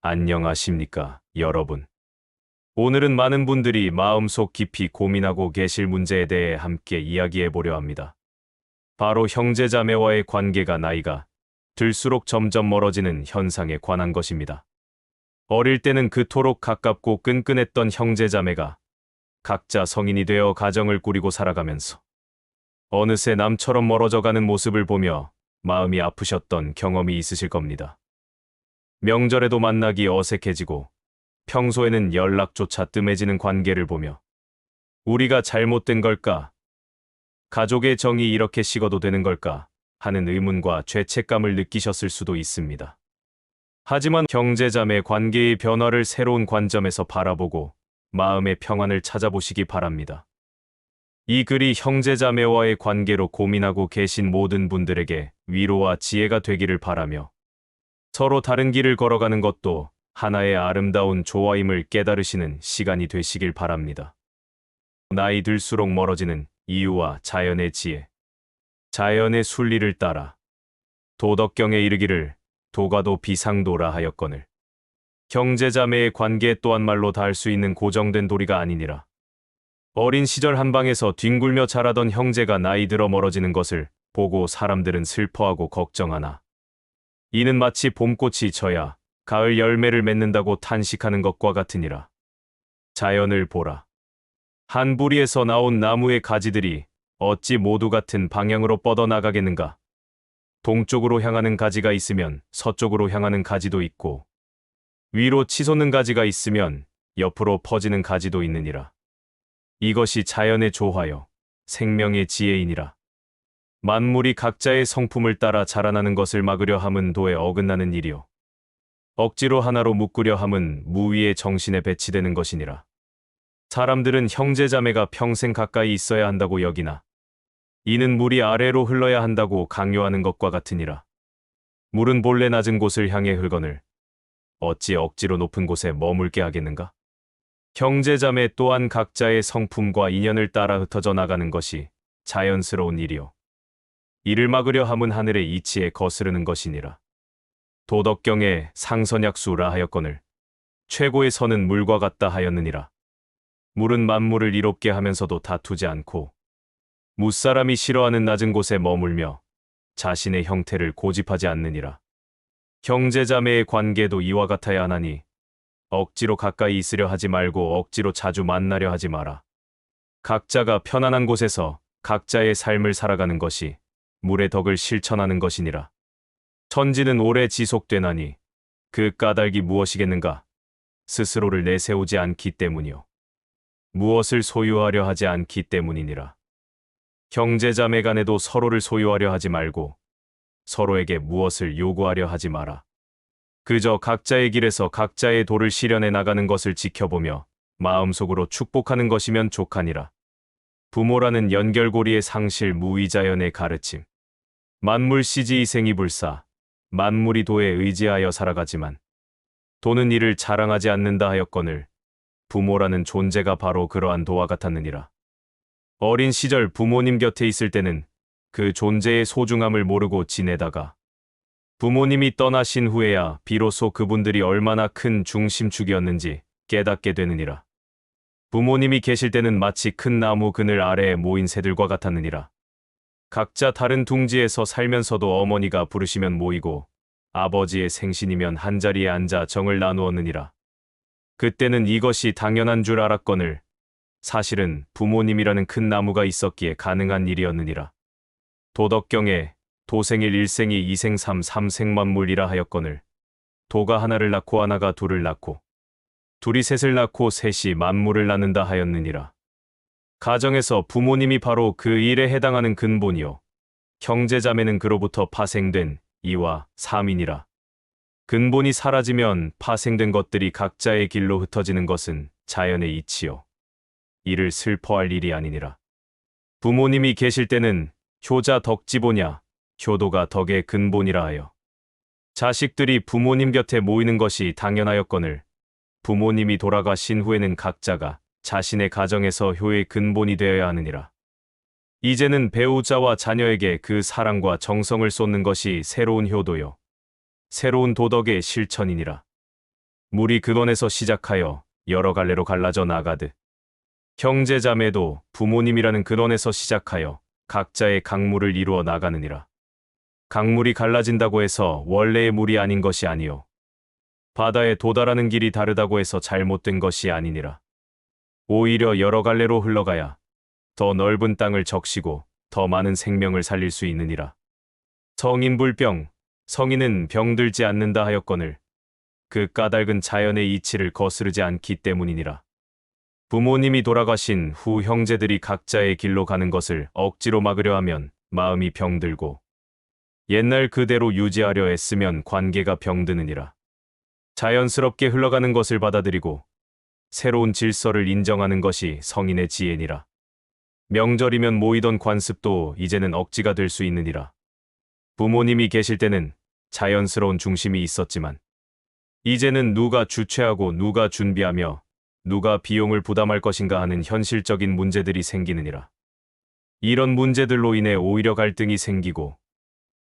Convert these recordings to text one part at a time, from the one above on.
안녕하십니까, 여러분. 오늘은 많은 분들이 마음속 깊이 고민하고 계실 문제에 대해 함께 이야기해 보려 합니다. 바로 형제자매와의 관계가 나이가 들수록 점점 멀어지는 현상에 관한 것입니다. 어릴 때는 그토록 가깝고 끈끈했던 형제자매가 각자 성인이 되어 가정을 꾸리고 살아가면서 어느새 남처럼 멀어져가는 모습을 보며 마음이 아프셨던 경험이 있으실 겁니다. 명절에도 만나기 어색해지고 평소에는 연락조차 뜸해지는 관계를 보며 우리가 잘못된 걸까? 가족의 정이 이렇게 식어도 되는 걸까? 하는 의문과 죄책감을 느끼셨을 수도 있습니다. 하지만 형제자매 관계의 변화를 새로운 관점에서 바라보고 마음의 평안을 찾아보시기 바랍니다. 이 글이 형제자매와의 관계로 고민하고 계신 모든 분들에게 위로와 지혜가 되기를 바라며 서로 다른 길을 걸어가는 것도 하나의 아름다운 조화임을 깨달으시는 시간이 되시길 바랍니다. 나이 들수록 멀어지는 이유와 자연의 지혜. 자연의 순리를 따라 도덕경에 이르기를 도가도 비상도라 하였거늘. 형제자매의 관계 또한 말로 닿을 수 있는 고정된 도리가 아니니라. 어린 시절 한방에서 뒹굴며 자라던 형제가 나이 들어 멀어지는 것을 보고 사람들은 슬퍼하고 걱정하나 이는 마치 봄꽃이 져야 가을 열매를 맺는다고 탄식하는 것과 같으니라. 자연을 보라. 한 부리에서 나온 나무의 가지들이 어찌 모두 같은 방향으로 뻗어나가겠는가? 동쪽으로 향하는 가지가 있으면 서쪽으로 향하는 가지도 있고 위로 치솟는 가지가 있으면 옆으로 퍼지는 가지도 있느니라. 이것이 자연의 조화요 생명의 지혜이니라. 만물이 각자의 성품을 따라 자라나는 것을 막으려 함은 도에 어긋나는 일이요 억지로 하나로 묶으려 함은 무위의 정신에 배치되는 것이니라. 사람들은 형제자매가 평생 가까이 있어야 한다고 여기나 이는 물이 아래로 흘러야 한다고 강요하는 것과 같으니라. 물은 본래 낮은 곳을 향해 흘거늘 어찌 억지로 높은 곳에 머물게 하겠는가? 형제자매 또한 각자의 성품과 인연을 따라 흩어져 나가는 것이 자연스러운 일이요 이를 막으려 함은 하늘의 이치에 거스르는 것이니라. 도덕경에 상선약수라 하였거늘 최고의 선은 물과 같다 하였느니라. 물은 만물을 이롭게 하면서도 다투지 않고 무사람이 싫어하는 낮은 곳에 머물며 자신의 형태를 고집하지 않느니라. 형제자매의 관계도 이와 같아야 하나니 억지로 가까이 있으려 하지 말고 억지로 자주 만나려 하지 마라. 각자가 편안한 곳에서 각자의 삶을 살아가는 것이 물의 덕을 실천하는 것이니라. 천지는 오래 지속되나니 그 까닭이 무엇이겠는가? 스스로를 내세우지 않기 때문이요. 무엇을 소유하려 하지 않기 때문이니라. 형제자매 간에도 서로를 소유하려 하지 말고 서로에게 무엇을 요구하려 하지 마라. 그저 각자의 길에서 각자의 도를 실현해 나가는 것을 지켜보며 마음속으로 축복하는 것이면 족하니라. 부모라는 연결고리의 상실 무위자연의 가르침. 만물 시지이생이 불사. 만물이 도에 의지하여 살아가지만 도는 이를 자랑하지 않는다 하였거늘 부모라는 존재가 바로 그러한 도와 같았느니라. 어린 시절 부모님 곁에 있을 때는 그 존재의 소중함을 모르고 지내다가 부모님이 떠나신 후에야 비로소 그분들이 얼마나 큰 중심축이었는지 깨닫게 되느니라. 부모님이 계실 때는 마치 큰 나무 그늘 아래에 모인 새들과 같았느니라. 각자 다른 둥지에서 살면서도 어머니가 부르시면 모이고 아버지의 생신이면 한자리에 앉아 정을 나누었느니라. 그때는 이것이 당연한 줄 알았거늘 사실은 부모님이라는 큰 나무가 있었기에 가능한 일이었느니라. 도덕경에 도생일 일생이 이생삼 삼생만물이라 하였거늘 도가 하나를 낳고 하나가 둘을 낳고 둘이 셋을 낳고 셋이 만물을 낳는다 하였느니라. 가정에서 부모님이 바로 그 일에 해당하는 근본이요 형제자매는 그로부터 파생된 이와 삼이니라. 근본이 사라지면 파생된 것들이 각자의 길로 흩어지는 것은 자연의 이치요 이를 슬퍼할 일이 아니니라. 부모님이 계실 때는 효자 덕지보냐 효도가 덕의 근본이라 하여 자식들이 부모님 곁에 모이는 것이 당연하였거늘 부모님이 돌아가신 후에는 각자가 자신의 가정에서 효의 근본이 되어야 하느니라. 이제는 배우자와 자녀에게 그 사랑과 정성을 쏟는 것이 새로운 효도요 새로운 도덕의 실천이니라. 물이 근원에서 시작하여 여러 갈래로 갈라져 나가듯 형제 자매도 부모님이라는 근원에서 시작하여 각자의 강물을 이루어 나가느니라. 강물이 갈라진다고 해서 원래의 물이 아닌 것이 아니요 바다에 도달하는 길이 다르다고 해서 잘못된 것이 아니니라. 오히려 여러 갈래로 흘러가야 더 넓은 땅을 적시고 더 많은 생명을 살릴 수 있느니라. 성인불병, 성인은 병들지 않는다 하였거늘 그 까닭은 자연의 이치를 거스르지 않기 때문이니라. 부모님이 돌아가신 후 형제들이 각자의 길로 가는 것을 억지로 막으려 하면 마음이 병들고 옛날 그대로 유지하려 애쓰면 관계가 병드느니라. 자연스럽게 흘러가는 것을 받아들이고 새로운 질서를 인정하는 것이 성인의 지혜니라. 명절이면 모이던 관습도 이제는 억지가 될 수 있느니라. 부모님이 계실 때는 자연스러운 중심이 있었지만 이제는 누가 주최하고 누가 준비하며 누가 비용을 부담할 것인가 하는 현실적인 문제들이 생기느니라. 이런 문제들로 인해 오히려 갈등이 생기고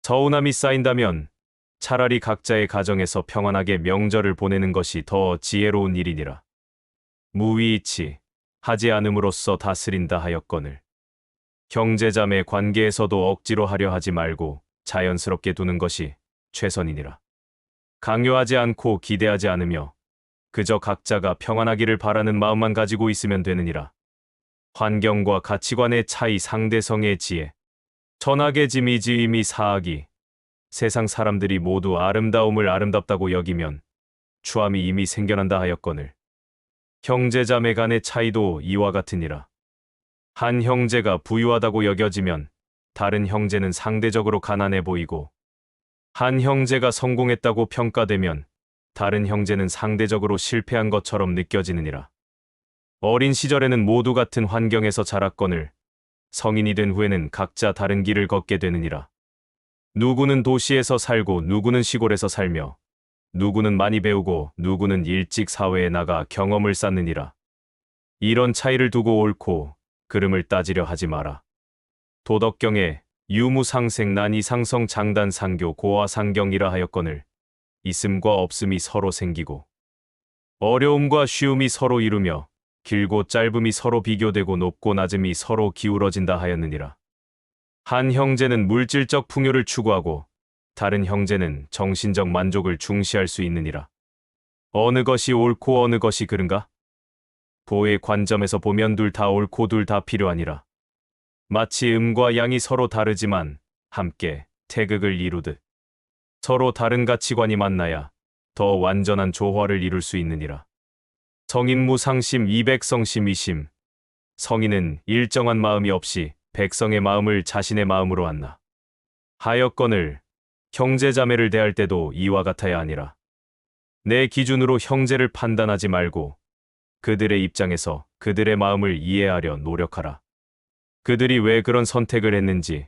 서운함이 쌓인다면 차라리 각자의 가정에서 평안하게 명절을 보내는 것이 더 지혜로운 일이니라. 무위이치 하지 않음으로써 다스린다 하였거늘 형제자매 관계에서도 억지로 하려 하지 말고 자연스럽게 두는 것이 최선이니라. 강요하지 않고 기대하지 않으며 그저 각자가 평안하기를 바라는 마음만 가지고 있으면 되느니라. 환경과 가치관의 차이, 상대성의 지혜, 천하의 지미지임이 사악이 세상 사람들이 모두 아름다움을 아름답다고 여기면 추함이 이미 생겨난다 하였거늘 형제자매 간의 차이도 이와 같으니라. 한 형제가 부유하다고 여겨지면 다른 형제는 상대적으로 가난해 보이고 한 형제가 성공했다고 평가되면 다른 형제는 상대적으로 실패한 것처럼 느껴지느니라. 어린 시절에는 모두 같은 환경에서 자랐거늘 성인이 된 후에는 각자 다른 길을 걷게 되느니라. 누구는 도시에서 살고 누구는 시골에서 살며 누구는 많이 배우고 누구는 일찍 사회에 나가 경험을 쌓느니라. 이런 차이를 두고 옳고 그름을 따지려 하지 마라. 도덕경에 유무상생 난이상성 장단상교 고아상경이라 하였거늘 있음과 없음이 서로 생기고 어려움과 쉬움이 서로 이루며 길고 짧음이 서로 비교되고 높고 낮음이 서로 기울어진다 하였느니라. 한 형제는 물질적 풍요를 추구하고 다른 형제는 정신적 만족을 중시할 수 있느니라. 어느 것이 옳고 어느 것이 그른가? 보의 관점에서 보면 둘 다 옳고 둘 다 필요하니라. 마치 음과 양이 서로 다르지만 함께 태극을 이루듯 서로 다른 가치관이 만나야 더 완전한 조화를 이룰 수 있느니라. 성인무상심 이백성심이심 성인은 일정한 마음이 없이 백성의 마음을 자신의 마음으로 한나 하였거늘 형제자매를 대할 때도 이와 같아야 하니라. 내 기준으로 형제를 판단하지 말고 그들의 입장에서 그들의 마음을 이해하려 노력하라. 그들이 왜 그런 선택을 했는지,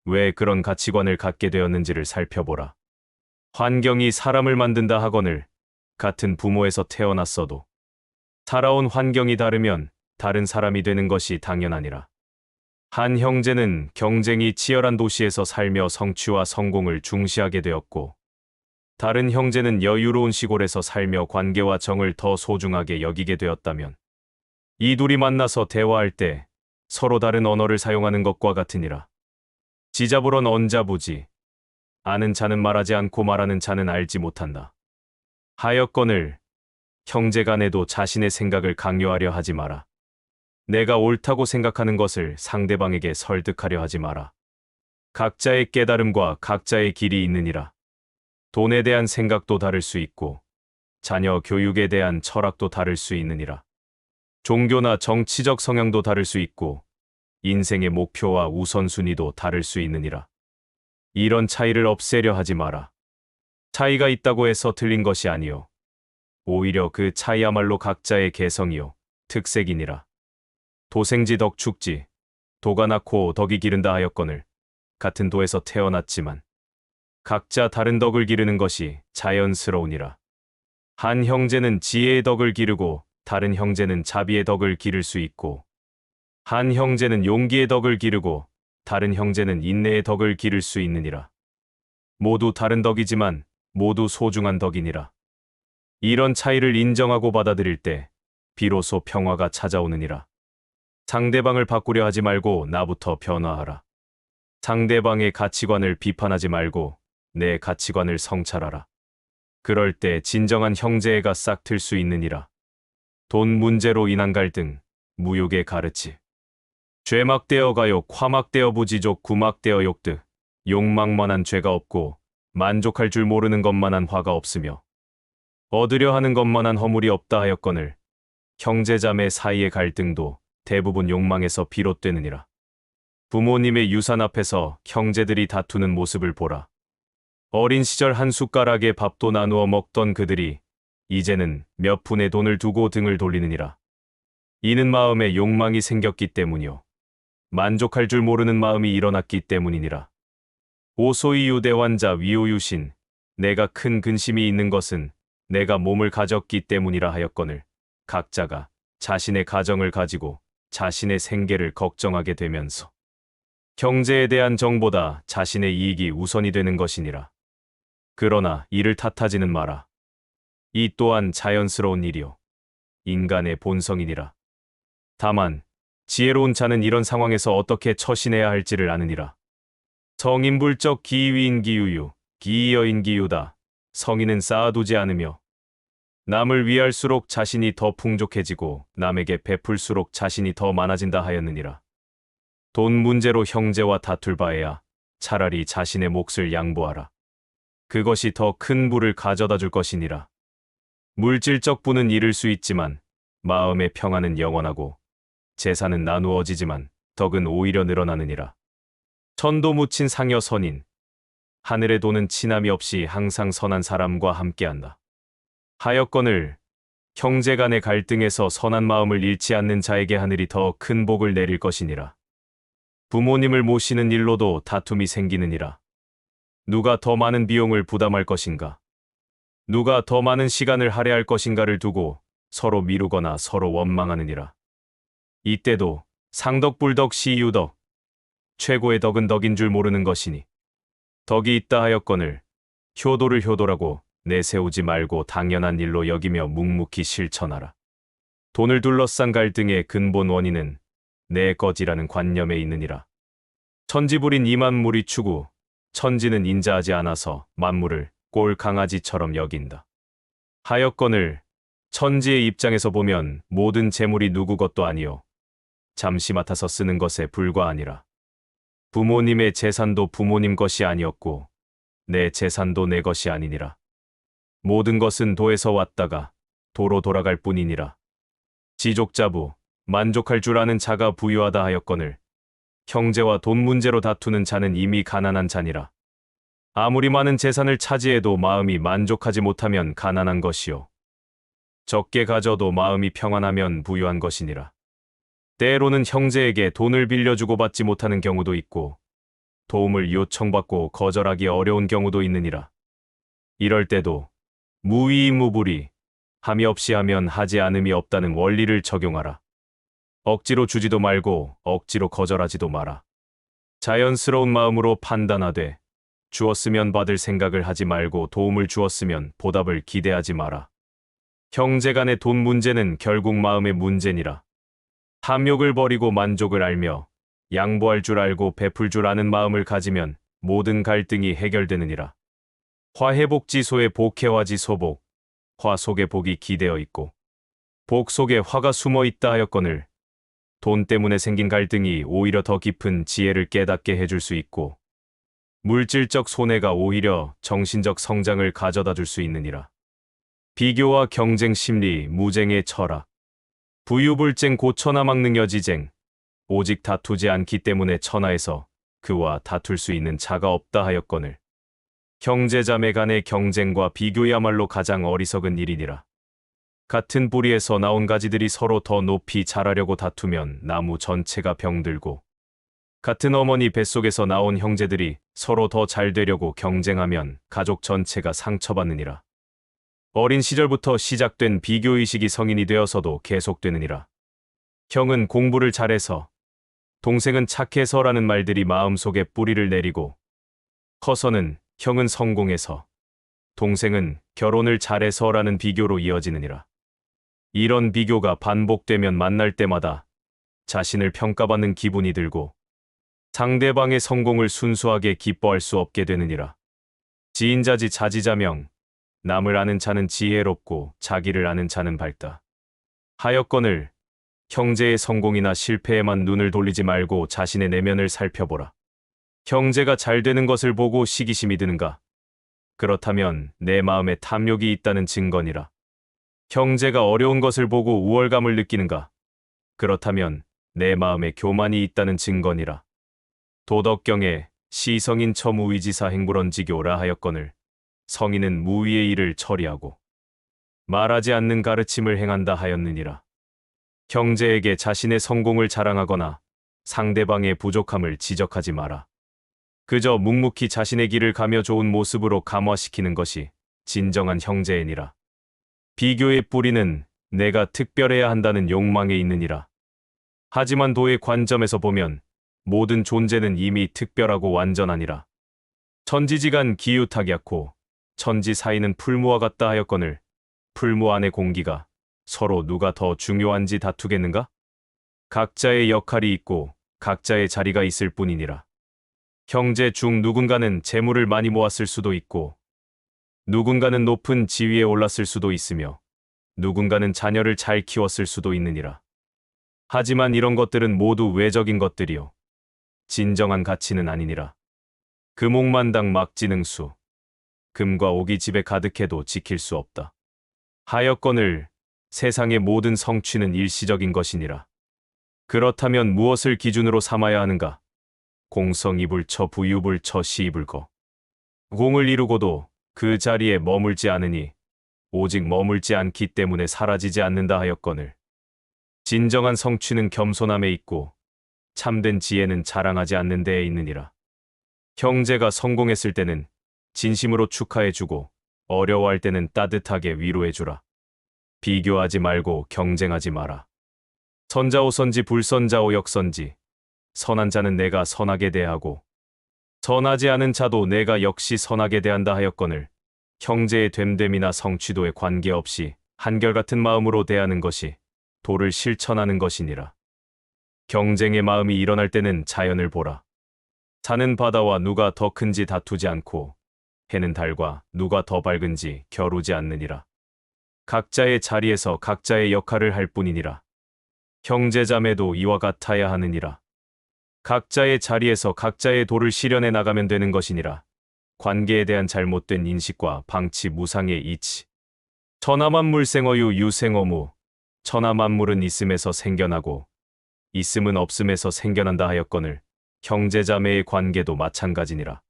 왜 그런 가치관을 갖게 되었는지를 살펴보라. 환경이 사람을 만든다 하거늘 같은 부모에서 태어났어도 살아온 환경이 다르면 다른 사람이 되는 것이 당연하니라. 한 형제는 경쟁이 치열한 도시에서 살며 성취와 성공을 중시하게 되었고 다른 형제는 여유로운 시골에서 살며 관계와 정을 더 소중하게 여기게 되었다면 이 둘이 만나서 대화할 때 서로 다른 언어를 사용하는 것과 같으니라. 지자보론 언자부지 아는 자는 말하지 않고 말하는 자는 알지 못한다 하였거늘 형제 간에도 자신의 생각을 강요하려 하지 마라. 내가 옳다고 생각하는 것을 상대방에게 설득하려 하지 마라. 각자의 깨달음과 각자의 길이 있느니라. 돈에 대한 생각도 다를 수 있고 자녀 교육에 대한 철학도 다를 수 있느니라. 종교나 정치적 성향도 다를 수 있고 인생의 목표와 우선순위도 다를 수 있느니라. 이런 차이를 없애려 하지 마라. 차이가 있다고 해서 틀린 것이 아니요 오히려 그 차이야말로 각자의 개성이요 특색이니라. 도생지 덕축지 도가 낳고 덕이 기른다 하였거늘 같은 도에서 태어났지만 각자 다른 덕을 기르는 것이 자연스러우니라. 한 형제는 지혜의 덕을 기르고 다른 형제는 자비의 덕을 기를 수 있고 한 형제는 용기의 덕을 기르고 다른 형제는 인내의 덕을 기를 수 있느니라. 모두 다른 덕이지만 모두 소중한 덕이니라. 이런 차이를 인정하고 받아들일 때 비로소 평화가 찾아오느니라. 상대방을 바꾸려 하지 말고 나부터 변화하라. 상대방의 가치관을 비판하지 말고 내 가치관을 성찰하라. 그럴 때 진정한 형제애가 싹 틀 수 있느니라. 돈 문제로 인한 갈등, 무욕의 가르치. 죄막되어 가욕, 화막되어 부지족, 구막되어 욕득. 욕망만한 죄가 없고 만족할 줄 모르는 것만한 화가 없으며 얻으려 하는 것만한 허물이 없다 하였거늘 형제자매 사이의 갈등도 대부분 욕망에서 비롯되느니라. 부모님의 유산 앞에서 형제들이 다투는 모습을 보라. 어린 시절 한 숟가락에 밥도 나누어 먹던 그들이 이제는 몇 푼의 돈을 두고 등을 돌리느니라. 이는 마음에 욕망이 생겼기 때문이요. 만족할 줄 모르는 마음이 일어났기 때문이니라. 오소이 유대환자 위오유신 내가 큰 근심이 있는 것은 내가 몸을 가졌기 때문이라 하였거늘 각자가 자신의 가정을 가지고 자신의 생계를 걱정하게 되면서 형제에 대한 정보다 자신의 이익이 우선이 되는 것이니라. 그러나 이를 탓하지는 마라. 이 또한 자연스러운 일이요 인간의 본성이니라. 다만 지혜로운 자는 이런 상황에서 어떻게 처신해야 할지를 아느니라. 성인불적 기위인 기유유, 기여인 기유다. 성인은 쌓아두지 않으며 남을 위할수록 자신이 더 풍족해지고 남에게 베풀수록 자신이 더 많아진다 하였느니라. 돈 문제로 형제와 다툴 바에야 차라리 자신의 몫을 양보하라. 그것이 더 큰 부를 가져다 줄 것이니라. 물질적 부는 잃을 수 있지만 마음의 평안은 영원하고 재산은 나누어지지만 덕은 오히려 늘어나느니라. 천도 묻힌 상여 선인. 하늘의 도는 치남이 없이 항상 선한 사람과 함께한다. 하였거늘 형제 간의 갈등에서 선한 마음을 잃지 않는 자에게 하늘이 더 큰 복을 내릴 것이니라. 부모님을 모시는 일로도 다툼이 생기느니라. 누가 더 많은 비용을 부담할 것인가? 누가 더 많은 시간을 할애할 것인가를 두고 서로 미루거나 서로 원망하느니라. 이때도 상덕불덕 시유덕. 최고의 덕은 덕인 줄 모르는 것이니 덕이 있다 하였거늘 효도를 효도라고 내세우지 말고 당연한 일로 여기며 묵묵히 실천하라. 돈을 둘러싼 갈등의 근본 원인은 내 것이라는 관념에 있느니라. 천지불인 이만물이 추구, 천지는 인자하지 않아서 만물을 꼴 강아지처럼 여긴다. 하였거늘 천지의 입장에서 보면 모든 재물이 누구 것도 아니요 잠시 맡아서 쓰는 것에 불과하니라. 부모님의 재산도 부모님 것이 아니었고 내 재산도 내 것이 아니니라. 모든 것은 도에서 왔다가 도로 돌아갈 뿐이니라. 지족자부, 만족할 줄 아는 자가 부유하다 하였거늘 형제와 돈 문제로 다투는 자는 이미 가난한 자니라. 아무리 많은 재산을 차지해도 마음이 만족하지 못하면 가난한 것이요 적게 가져도 마음이 평안하면 부유한 것이니라. 때로는 형제에게 돈을 빌려주고 받지 못하는 경우도 있고 도움을 요청받고 거절하기 어려운 경우도 있느니라. 이럴 때도 무위무불이 함이 없이 하면 하지 않음이 없다는 원리를 적용하라. 억지로 주지도 말고 억지로 거절하지도 마라. 자연스러운 마음으로 판단하되 주었으면 받을 생각을 하지 말고 도움을 주었으면 보답을 기대하지 마라. 형제 간의 돈 문제는 결국 마음의 문제니라. 탐욕을 버리고 만족을 알며 양보할 줄 알고 베풀 줄 아는 마음을 가지면 모든 갈등이 해결되느니라. 화해복지소에 복해화지 소복, 화 속에 복이 기대어 있고 복 속에 화가 숨어 있다 하였거늘 돈 때문에 생긴 갈등이 오히려 더 깊은 지혜를 깨닫게 해줄 수 있고 물질적 손해가 오히려 정신적 성장을 가져다 줄 수 있느니라. 비교와 경쟁 심리, 무쟁의 철학, 부유불쟁 고천하막능여지쟁, 오직 다투지 않기 때문에 천하에서 그와 다툴 수 있는 자가 없다 하였거늘 형제자매 간의 경쟁과 비교야말로 가장 어리석은 일이니라. 같은 뿌리에서 나온 가지들이 서로 더 높이 자라려고 다투면 나무 전체가 병들고 같은 어머니 뱃속에서 나온 형제들이 서로 더 잘 되려고 경쟁하면 가족 전체가 상처받느니라. 어린 시절부터 시작된 비교의식이 성인이 되어서도 계속되느니라. 형은 공부를 잘해서, 동생은 착해서라는 말들이 마음속에 뿌리를 내리고 커서는 형은 성공해서, 동생은 결혼을 잘해서라는 비교로 이어지느니라. 이런 비교가 반복되면 만날 때마다 자신을 평가받는 기분이 들고 상대방의 성공을 순수하게 기뻐할 수 없게 되느니라. 지인자지 자지자명, 남을 아는 자는 지혜롭고 자기를 아는 자는 밝다. 하여건을 형제의 성공이나 실패에만 눈을 돌리지 말고 자신의 내면을 살펴보라. 형제가 잘 되는 것을 보고 시기심이 드는가? 그렇다면 내 마음에 탐욕이 있다는 증거니라. 형제가 어려운 것을 보고 우월감을 느끼는가? 그렇다면 내 마음에 교만이 있다는 증거니라. 도덕경에 시성인 처무위지사 행불언지교라 하였거늘 성인은 무위의 일을 처리하고 말하지 않는 가르침을 행한다 하였느니라. 형제에게 자신의 성공을 자랑하거나 상대방의 부족함을 지적하지 마라. 그저 묵묵히 자신의 길을 가며 좋은 모습으로 감화시키는 것이 진정한 형제애니라. 비교의 뿌리는 내가 특별해야 한다는 욕망에 있느니라. 하지만 도의 관점에서 보면 모든 존재는 이미 특별하고 완전하니라. 천지지간 기유탁약호 천지 사이는 풀무와 같다 하였거늘 풀무 안의 공기가 서로 누가 더 중요한지 다투겠는가? 각자의 역할이 있고 각자의 자리가 있을 뿐이니라. 형제 중 누군가는 재물을 많이 모았을 수도 있고 누군가는 높은 지위에 올랐을 수도 있으며 누군가는 자녀를 잘 키웠을 수도 있느니라. 하지만 이런 것들은 모두 외적인 것들이요 진정한 가치는 아니니라. 금옥만당 막지능수 금과 옥이 집에 가득해도 지킬 수 없다. 하여건을 세상의 모든 성취는 일시적인 것이니라. 그렇다면 무엇을 기준으로 삼아야 하는가? 공성이불처 부유불처 시이불거. 공을 이루고도 그 자리에 머물지 않으니 오직 머물지 않기 때문에 사라지지 않는다 하였거늘 진정한 성취는 겸손함에 있고 참된 지혜는 자랑하지 않는 데에 있느니라. 형제가 성공했을 때는 진심으로 축하해주고 어려워할 때는 따뜻하게 위로해주라. 비교하지 말고 경쟁하지 마라. 선자오선지 불선자오 역선지 선한 자는 내가 선하게 대하고 선하지 않은 자도 내가 역시 선하게 대한다 하였거늘 형제의 됨됨이나 성취도에 관계없이 한결같은 마음으로 대하는 것이 도를 실천하는 것이니라. 경쟁의 마음이 일어날 때는 자연을 보라. 산은 바다와 누가 더 큰지 다투지 않고 해는 달과 누가 더 밝은지 겨루지 않느니라. 각자의 자리에서 각자의 역할을 할 뿐이니라. 형제자매도 이와 같아야 하느니라. 각자의 자리에서 각자의 도를 실현해 나가면 되는 것이니라. 관계에 대한 잘못된 인식과 방치 무상의 이치. 천하만물 생어유 유생어무. 천하만물은 있음에서 생겨나고 있음은 없음에서 생겨난다 하였거늘 형제자매의 관계도 마찬가지니라.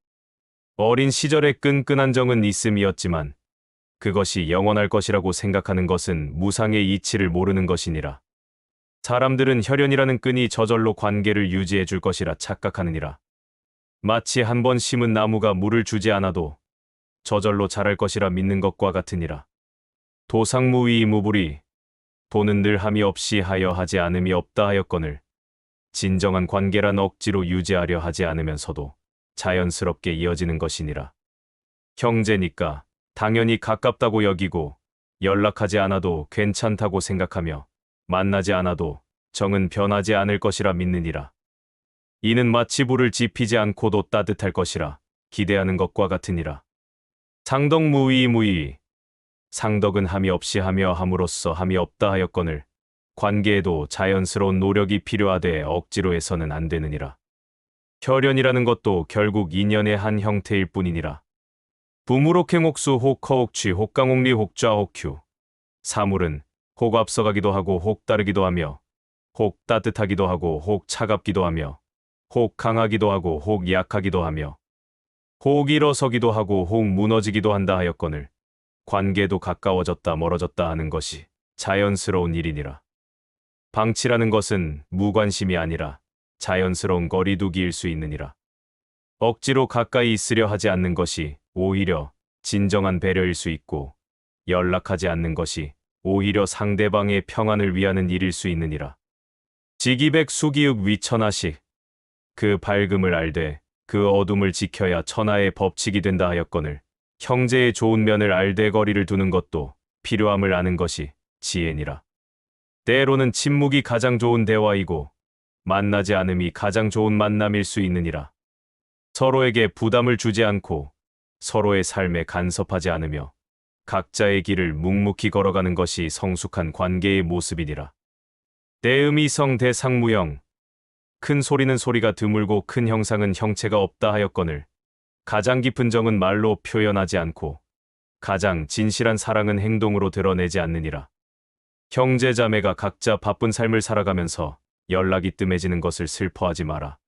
어린 시절의 끈끈한 정은 있음이었지만 그것이 영원할 것이라고 생각하는 것은 무상의 이치를 모르는 것이니라. 사람들은 혈연이라는 끈이 저절로 관계를 유지해 줄 것이라 착각하느니라. 마치 한 번 심은 나무가 물을 주지 않아도 저절로 자랄 것이라 믿는 것과 같으니라. 도상무위 무불이 도는 늘 함이 없이 하여 하지 않음이 없다 하였거늘 진정한 관계란 억지로 유지하려 하지 않으면서도 자연스럽게 이어지는 것이니라. 형제니까 당연히 가깝다고 여기고 연락하지 않아도 괜찮다고 생각하며 만나지 않아도 정은 변하지 않을 것이라 믿느니라. 이는 마치 불을 지피지 않고도 따뜻할 것이라 기대하는 것과 같으니라. 상덕무위무위 상덕은 함이 없이 하며 함으로써 함이 없다 하였거늘 관계에도 자연스러운 노력이 필요하되 억지로 해서는 안 되느니라. 혈연이라는 것도 결국 인연의 한 형태일 뿐이니라. 부무록행옥수 혹허옥취 혹강옥리 혹좌혹휴 사물은 혹 앞서가기도 하고 혹 따르기도 하며 혹 따뜻하기도 하고 혹 차갑기도 하며 혹 강하기도 하고 혹 약하기도 하며 혹 일어서기도 하고 혹 무너지기도 한다 하였거늘 관계도 가까워졌다 멀어졌다 하는 것이 자연스러운 일이니라. 방치라는 것은 무관심이 아니라 자연스러운 거리두기일 수 있느니라. 억지로 가까이 있으려 하지 않는 것이 오히려 진정한 배려일 수 있고 연락하지 않는 것이 오히려 상대방의 평안을 위하는 일일 수 있느니라. 지기백 수기읍 위천하식 그 밝음을 알되 그 어둠을 지켜야 천하의 법칙이 된다 하였거늘 형제의 좋은 면을 알되 거리를 두는 것도 필요함을 아는 것이 지혜니라. 때로는 침묵이 가장 좋은 대화이고 만나지 않음이 가장 좋은 만남일 수 있느니라. 서로에게 부담을 주지 않고 서로의 삶에 간섭하지 않으며 각자의 길을 묵묵히 걸어가는 것이 성숙한 관계의 모습이니라. 대음이성 대상무형. 큰 소리는 소리가 드물고 큰 형상은 형체가 없다 하였거늘 가장 깊은 정은 말로 표현하지 않고 가장 진실한 사랑은 행동으로 드러내지 않느니라. 형제자매가 각자 바쁜 삶을 살아가면서 연락이 뜸해지는 것을 슬퍼하지 마라.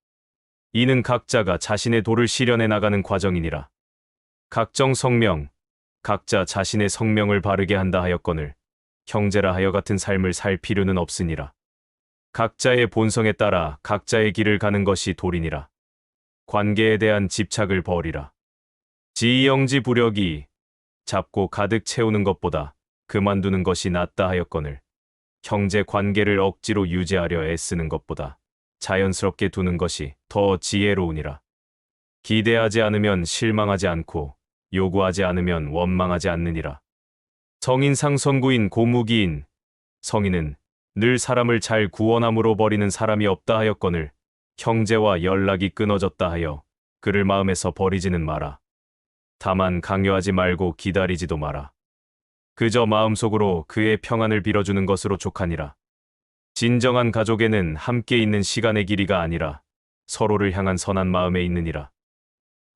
이는 각자가 자신의 도를 실현해 나가는 과정이니라. 각정 성명. 각자 자신의 성명을 바르게 한다 하였거늘 형제라 하여 같은 삶을 살 필요는 없으니라. 각자의 본성에 따라 각자의 길을 가는 것이 도리니라. 관계에 대한 집착을 버리라. 지영지 부력이 잡고 가득 채우는 것보다 그만두는 것이 낫다 하였거늘 형제 관계를 억지로 유지하려 애쓰는 것보다 자연스럽게 두는 것이 더 지혜로우니라. 기대하지 않으면 실망하지 않고 요구하지 않으면 원망하지 않느니라. 성인상 선구인 고무기인. 성인은 늘 사람을 잘 구원함으로 버리는 사람이 없다 하였거늘 형제와 연락이 끊어졌다 하여 그를 마음에서 버리지는 마라. 다만 강요하지 말고 기다리지도 마라. 그저 마음속으로 그의 평안을 빌어주는 것으로 족하니라. 진정한 가족에는 함께 있는 시간의 길이가 아니라 서로를 향한 선한 마음에 있느니라.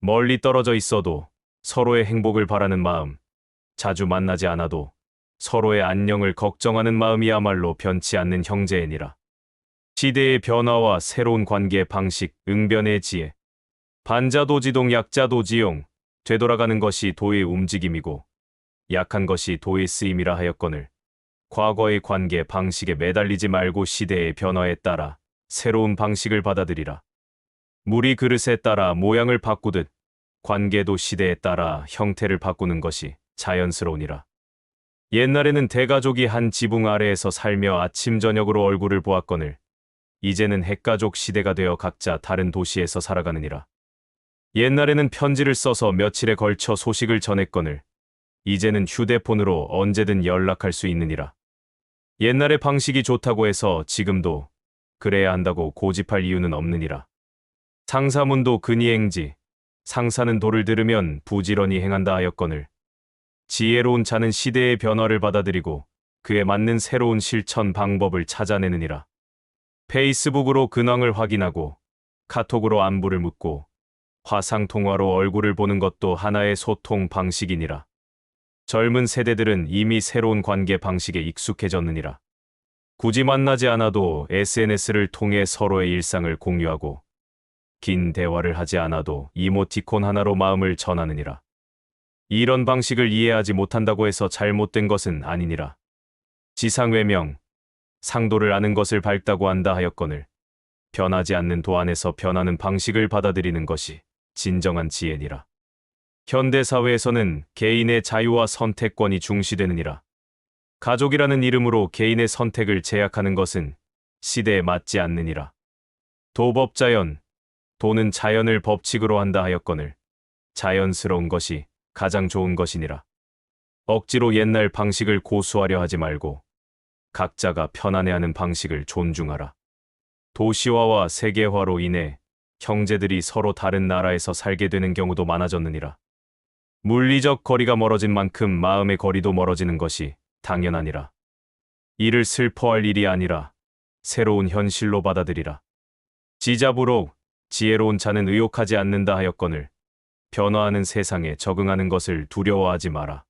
멀리 떨어져 있어도 서로의 행복을 바라는 마음, 자주 만나지 않아도 서로의 안녕을 걱정하는 마음이야말로 변치 않는 형제애니라. 시대의 변화와 새로운 관계 방식, 응변의 지혜. 반자도지동 약자도지용. 되돌아가는 것이 도의 움직임이고 약한 것이 도의 쓰임이라 하였거늘 과거의 관계 방식에 매달리지 말고 시대의 변화에 따라 새로운 방식을 받아들이라. 물이 그릇에 따라 모양을 바꾸듯 관계도 시대에 따라 형태를 바꾸는 것이 자연스러우니라. 옛날에는 대가족이 한 지붕 아래에서 살며 아침 저녁으로 얼굴을 보았거늘 이제는 핵가족 시대가 되어 각자 다른 도시에서 살아가느니라. 옛날에는 편지를 써서 며칠에 걸쳐 소식을 전했거늘 이제는 휴대폰으로 언제든 연락할 수 있느니라. 옛날의 방식이 좋다고 해서 지금도 그래야 한다고 고집할 이유는 없느니라. 상사문도 근이행지. 상사는 도를 들으면 부지런히 행한다 하였거늘 지혜로운 자는 시대의 변화를 받아들이고 그에 맞는 새로운 실천 방법을 찾아내느니라. 페이스북으로 근황을 확인하고 카톡으로 안부를 묻고 화상통화로 얼굴을 보는 것도 하나의 소통 방식이니라. 젊은 세대들은 이미 새로운 관계 방식에 익숙해졌느니라. 굳이 만나지 않아도 SNS를 통해 서로의 일상을 공유하고 긴 대화를 하지 않아도 이모티콘 하나로 마음을 전하느니라. 이런 방식을 이해하지 못한다고 해서 잘못된 것은 아니니라. 지상외명. 상도를 아는 것을 밝다고 한다 하였거늘 변하지 않는 도 안에서 변하는 방식을 받아들이는 것이 진정한 지혜니라. 현대사회에서는 개인의 자유와 선택권이 중시되느니라. 가족이라는 이름으로 개인의 선택을 제약하는 것은 시대에 맞지 않느니라. 도법자연. 도는 자연을 법칙으로 한다 하였거늘 자연스러운 것이 가장 좋은 것이니라. 억지로 옛날 방식을 고수하려 하지 말고 각자가 편안해하는 방식을 존중하라. 도시화와 세계화로 인해 형제들이 서로 다른 나라에서 살게 되는 경우도 많아졌느니라. 물리적 거리가 멀어진 만큼 마음의 거리도 멀어지는 것이 당연하니라. 이를 슬퍼할 일이 아니라 새로운 현실로 받아들이라. 지자부록. 지혜로운 자는 의욕하지 않는다 하였거늘 변화하는 세상에 적응하는 것을 두려워하지 마라.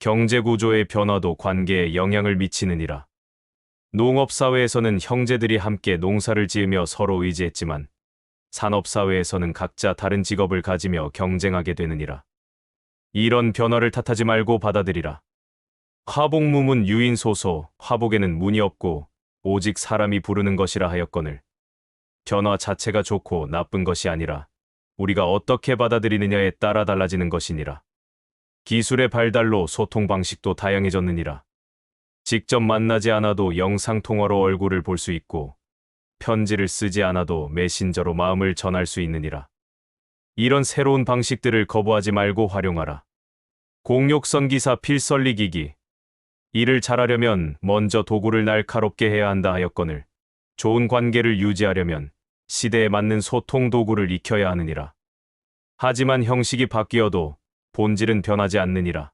경제구조의 변화도 관계에 영향을 미치느니라. 농업사회에서는 형제들이 함께 농사를 지으며 서로 의지했지만 산업사회에서는 각자 다른 직업을 가지며 경쟁하게 되느니라. 이런 변화를 탓하지 말고 받아들이라. 화복무문 유인소소. 화복에는 문이 없고 오직 사람이 부르는 것이라 하였거늘 변화 자체가 좋고 나쁜 것이 아니라 우리가 어떻게 받아들이느냐에 따라 달라지는 것이니라. 기술의 발달로 소통 방식도 다양해졌느니라. 직접 만나지 않아도 영상통화로 얼굴을 볼 수 있고 편지를 쓰지 않아도 메신저로 마음을 전할 수 있느니라. 이런 새로운 방식들을 거부하지 말고 활용하라. 공욕선기사 필설리기기. 일을 잘하려면 먼저 도구를 날카롭게 해야 한다 하였거늘 좋은 관계를 유지하려면 시대에 맞는 소통 도구를 익혀야 하느니라. 하지만 형식이 바뀌어도 본질은 변하지 않느니라.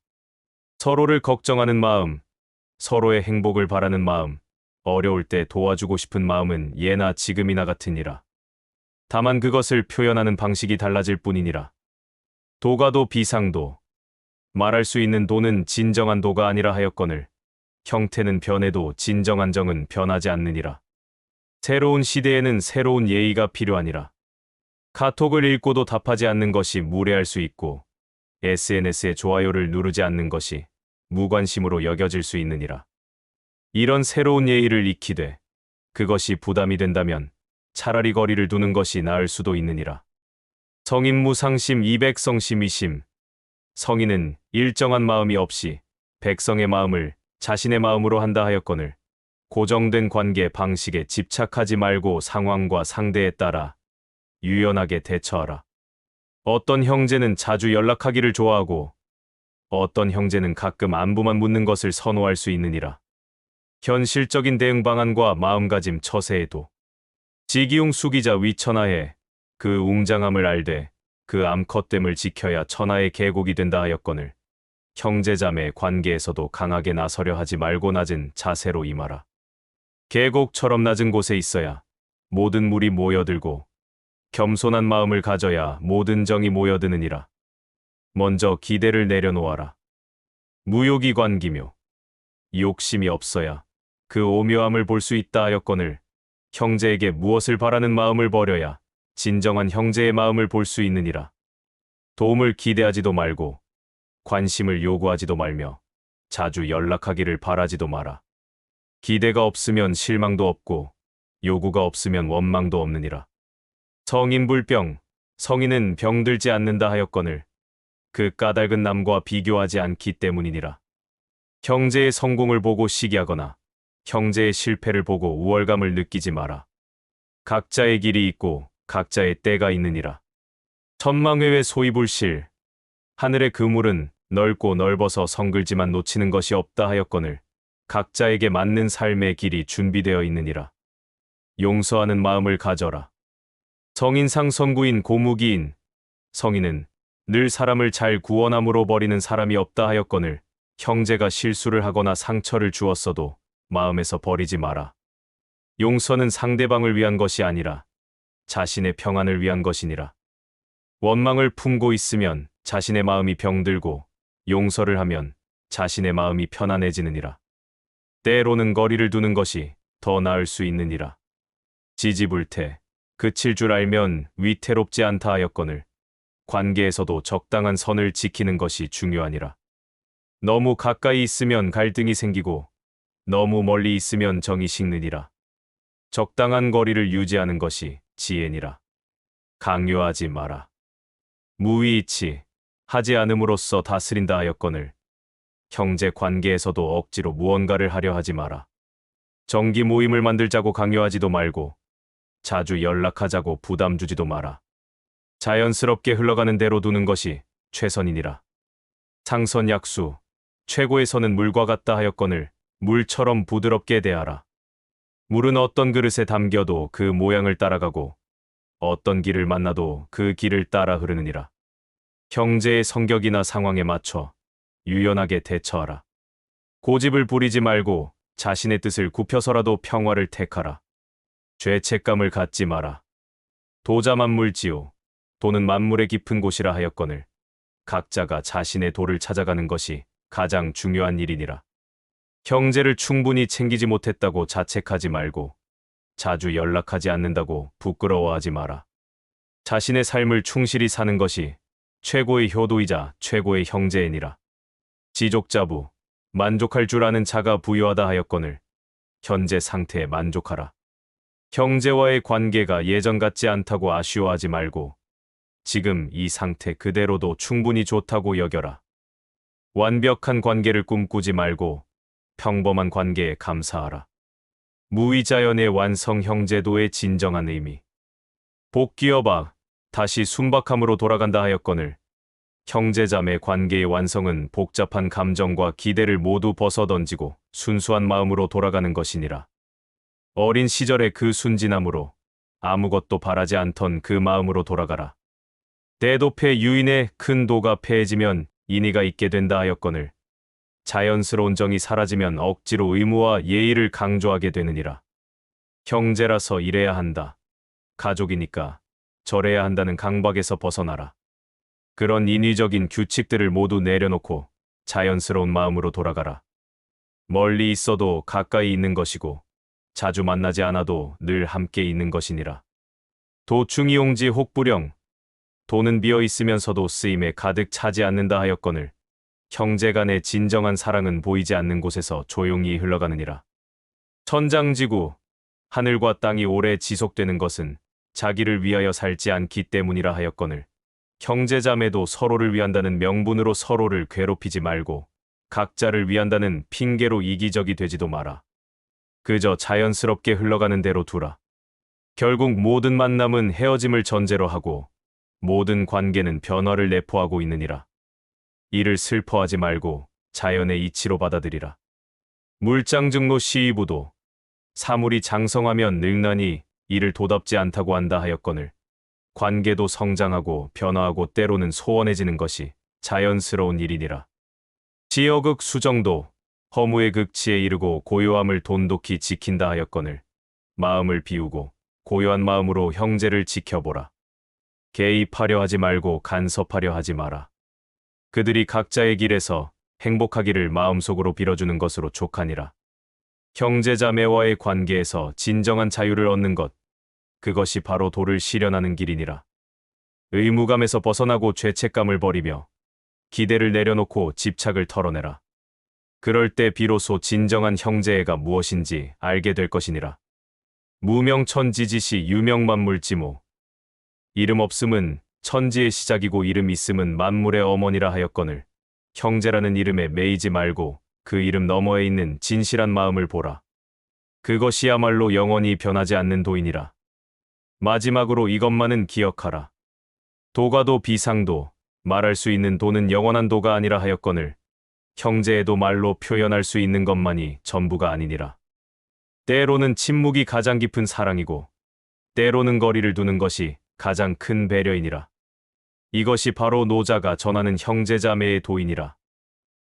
서로를 걱정하는 마음, 서로의 행복을 바라는 마음, 어려울 때 도와주고 싶은 마음은 예나 지금이나 같으니라. 다만 그것을 표현하는 방식이 달라질 뿐이니라. 도가도 비상도, 말할 수 있는 도는 진정한 도가 아니라 하였거늘 형태는 변해도 진정한 정은 변하지 않느니라. 새로운 시대에는 새로운 예의가 필요하니라. 카톡을 읽고도 답하지 않는 것이 무례할 수 있고 SNS에 좋아요를 누르지 않는 것이 무관심으로 여겨질 수 있느니라. 이런 새로운 예의를 익히되 그것이 부담이 된다면 차라리 거리를 두는 것이 나을 수도 있느니라. 성인무상심 이백성심이심. 성인은 일정한 마음이 없이 백성의 마음을 자신의 마음으로 한다 하였거늘 고정된 관계 방식에 집착하지 말고 상황과 상대에 따라 유연하게 대처하라. 어떤 형제는 자주 연락하기를 좋아하고 어떤 형제는 가끔 안부만 묻는 것을 선호할 수 있느니라. 현실적인 대응 방안과 마음가짐 처세에도 지기용 수기자 위천하에 그 웅장함을 알되 그 암컷됨을 지켜야 천하의 계곡이 된다 하였거늘 형제자매 관계에서도 강하게 나서려 하지 말고 낮은 자세로 임하라. 계곡처럼 낮은 곳에 있어야 모든 물이 모여들고 겸손한 마음을 가져야 모든 정이 모여드느니라. 먼저 기대를 내려놓아라. 무욕이 관기묘. 욕심이 없어야 그 오묘함을 볼 수 있다 하였거늘 형제에게 무엇을 바라는 마음을 버려야 진정한 형제의 마음을 볼 수 있느니라. 도움을 기대하지도 말고 관심을 요구하지도 말며 자주 연락하기를 바라지도 마라. 기대가 없으면 실망도 없고 요구가 없으면 원망도 없느니라. 성인불병, 성인은 병들지 않는다 하였거늘 그 까닭은 남과 비교하지 않기 때문이니라. 형제의 성공을 보고 시기하거나 형제의 실패를 보고 우월감을 느끼지 마라. 각자의 길이 있고 각자의 때가 있느니라. 천망외의 소이불실. 하늘의 그물은 넓고 넓어서 성글지만 놓치는 것이 없다 하였거늘 각자에게 맞는 삶의 길이 준비되어 있느니라. 용서하는 마음을 가져라. 성인상 선구인 고무기인. 성인은 늘 사람을 잘 구원함으로 버리는 사람이 없다 하였거늘 형제가 실수를 하거나 상처를 주었어도 마음에서 버리지 마라. 용서는 상대방을 위한 것이 아니라 자신의 평안을 위한 것이니라. 원망을 품고 있으면 자신의 마음이 병들고 용서를 하면 자신의 마음이 편안해지느니라. 때로는 거리를 두는 것이 더 나을 수 있느니라. 지지불태, 그칠 줄 알면 위태롭지 않다 하였거늘 관계에서도 적당한 선을 지키는 것이 중요하니라. 너무 가까이 있으면 갈등이 생기고 너무 멀리 있으면 정이 식느니라. 적당한 거리를 유지하는 것이 지혜니라. 강요하지 마라. 무위이치, 하지 않음으로써 다스린다 하였거늘 형제 관계에서도 억지로 무언가를 하려 하지 마라. 정기 모임을 만들자고 강요하지도 말고 자주 연락하자고 부담 주지도 마라. 자연스럽게 흘러가는 대로 두는 것이 최선이니라. 상선약수, 최고의 선은 물과 같다 하였거늘 물처럼 부드럽게 대하라. 물은 어떤 그릇에 담겨도 그 모양을 따라가고 어떤 길을 만나도 그 길을 따라 흐르느니라. 형제의 성격이나 상황에 맞춰 유연하게 대처하라. 고집을 부리지 말고 자신의 뜻을 굽혀서라도 평화를 택하라. 죄책감을 갖지 마라. 도자 만물지요. 도는 만물의 깊은 곳이라 하였거늘 각자가 자신의 도를 찾아가는 것이 가장 중요한 일이니라. 형제를 충분히 챙기지 못했다고 자책하지 말고 자주 연락하지 않는다고 부끄러워하지 마라. 자신의 삶을 충실히 사는 것이 최고의 효도이자 최고의 형제이니라. 지족자부, 만족할 줄 아는 자가 부유하다 하였거늘 현재 상태에 만족하라. 형제와의 관계가 예전 같지 않다고 아쉬워하지 말고 지금 이 상태 그대로도 충분히 좋다고 여겨라. 완벽한 관계를 꿈꾸지 말고 평범한 관계에 감사하라. 무위자연의 완성 형제도의 진정한 의미. 복귀어봐 다시 순박함으로 돌아간다 하였거늘 형제자매 관계의 완성은 복잡한 감정과 기대를 모두 벗어던지고 순수한 마음으로 돌아가는 것이니라. 어린 시절의 그 순진함으로 아무것도 바라지 않던 그 마음으로 돌아가라. 대도패 유인의 큰 도가 패해지면 인의가 있게 된다 하였거늘 자연스러운 정이 사라지면 억지로 의무와 예의를 강조하게 되느니라. 형제라서 이래야 한다. 가족이니까 저래야 한다는 강박에서 벗어나라. 그런 인위적인 규칙들을 모두 내려놓고 자연스러운 마음으로 돌아가라. 멀리 있어도 가까이 있는 것이고 자주 만나지 않아도 늘 함께 있는 것이니라. 도충이용지 혹부령 도는 비어 있으면서도 쓰임에 가득 차지 않는다 하였거늘 형제간의 진정한 사랑은 보이지 않는 곳에서 조용히 흘러가느니라. 천장지구 하늘과 땅이 오래 지속되는 것은 자기를 위하여 살지 않기 때문이라 하였거늘 형제자매도 서로를 위한다는 명분으로 서로를 괴롭히지 말고 각자를 위한다는 핑계로 이기적이 되지도 마라. 그저 자연스럽게 흘러가는 대로 두라. 결국 모든 만남은 헤어짐을 전제로 하고 모든 관계는 변화를 내포하고 있느니라. 이를 슬퍼하지 말고 자연의 이치로 받아들이라. 물장증로 시위부도 사물이 장성하면 늙나니 이를 도답지 않다고 한다 하였거늘 관계도 성장하고 변화하고 때로는 소원해지는 것이 자연스러운 일이니라. 지역극 수정도 허무의 극치에 이르고 고요함을 돈독히 지킨다 하였거늘 마음을 비우고 고요한 마음으로 형제를 지켜보라. 개입하려 하지 말고 간섭하려 하지 마라. 그들이 각자의 길에서 행복하기를 마음속으로 빌어주는 것으로 족하니라. 형제자매와의 관계에서 진정한 자유를 얻는 것, 그것이 바로 도를 실현하는 길이니라. 의무감에서 벗어나고 죄책감을 버리며 기대를 내려놓고 집착을 털어내라. 그럴 때 비로소 진정한 형제애가 무엇인지 알게 될 것이니라. 무명천지지시 유명만물지모. 이름 없음은 천지의 시작이고 이름 있음은 만물의 어머니라 하였거늘 형제라는 이름에 매이지 말고 그 이름 너머에 있는 진실한 마음을 보라. 그것이야말로 영원히 변하지 않는 도이니라. 마지막으로 이것만은 기억하라. 도가도 비상도, 말할 수 있는 도는 영원한 도가 아니라 하였거늘 형제에도 말로 표현할 수 있는 것만이 전부가 아니니라. 때로는 침묵이 가장 깊은 사랑이고 때로는 거리를 두는 것이 가장 큰 배려이니라. 이것이 바로 노자가 전하는 형제자매의 도이니라.